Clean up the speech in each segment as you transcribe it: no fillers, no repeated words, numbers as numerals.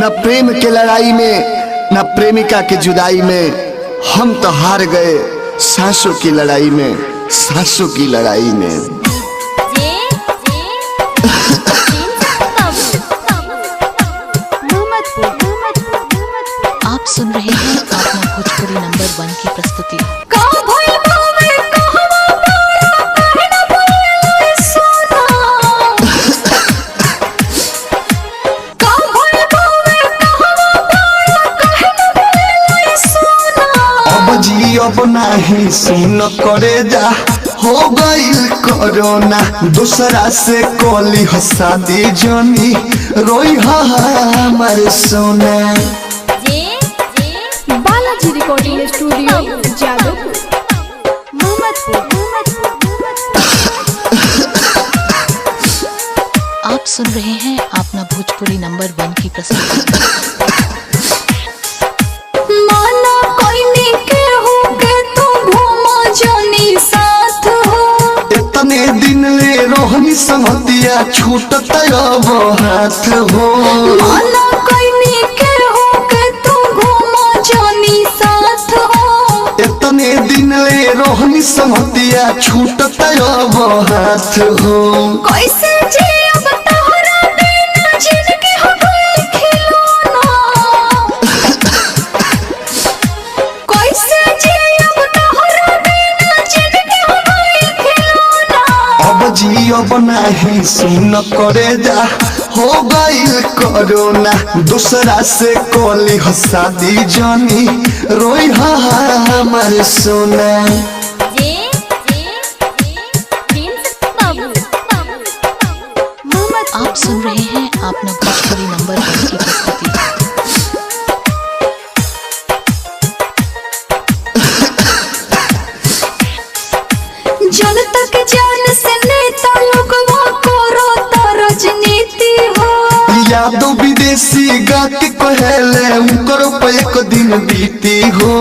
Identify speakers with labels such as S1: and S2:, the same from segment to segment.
S1: न प्रेम के लड़ाई में न प्रेमिका के जुदाई में, हम तो हार गए सांसों की लड़ाई में, सांसों की लड़ाई में।
S2: आप सुन रहे हैं अपना भोजपुरी नंबर 1 की प्रस्तुति।
S1: अब नहीं सुन करे जा, हो गईल कोरोना, दूसरा से कोली शादी जनी रोई हमारे सोना।
S3: Balaji recording studio Jadavpur.
S2: आप सुन रहे हैं अपना भोजपुरी नंबर 1 की प्रस्तुति।
S1: दिन ले रोहनी समतिया छूटत अब हाथ हो,
S3: माना कोई के हो के तू घूमा जानी साथ हो।
S1: इतने दिन ले रोहनी समतिया छूटत अब हाथ हो।
S3: कैसे जी अब तोहरा बिना जिंदगी हो गई खिलौना, कैसे जी अब तोहरा बिना जिंदगी हो गई खिलौना।
S1: अब जियो नहीं सुन करे जा, हो गईल कोरोना, दूसरा से कोली शादी जनी रोई हमारे सोना।
S2: आप सुन रहे हैं अपना भोजपुरी नंबर 1 की प्रस्तुति।
S3: जनता के जान से नेता लोगवा करो तो राजनीति हो।
S1: यादों विदेशी गा के कहले उनकर एक दिन बीती हो।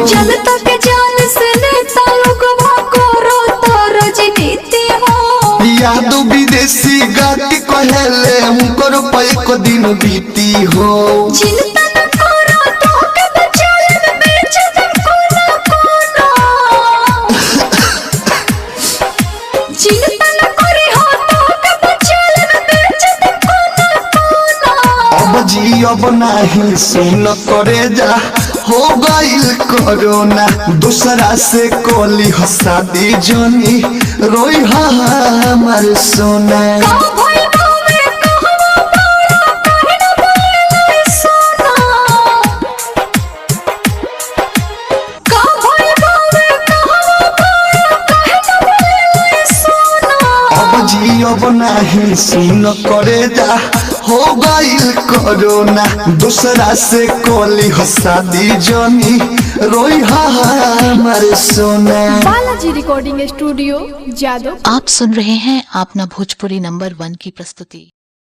S3: जनता के जान से नेता लोगवा करो तो राजनीति हो।
S1: यादों विदेशी गा के कहले उनकर एक दिन बीती हो।
S3: चिंता न करो तो के बचाल में बेच दे कोना कोना। चिंता न करी हो तो के बचाल में बेच दे कोना कोना।
S1: अब जियो नहीं सुन करे जा, हो गईल कोरोना, दूसरा से कोली शादी जनी रोई हमारे सोना। अब नहीं सुन करे जा, हो गईल कोरोना, दूसरा से कोली शादी जनी रोई हमारे सोना।
S3: Balaji recording studio Jadavpur.
S2: आप सुन रहे हैं अपना भोजपुरी नंबर 1 की प्रस्तुति।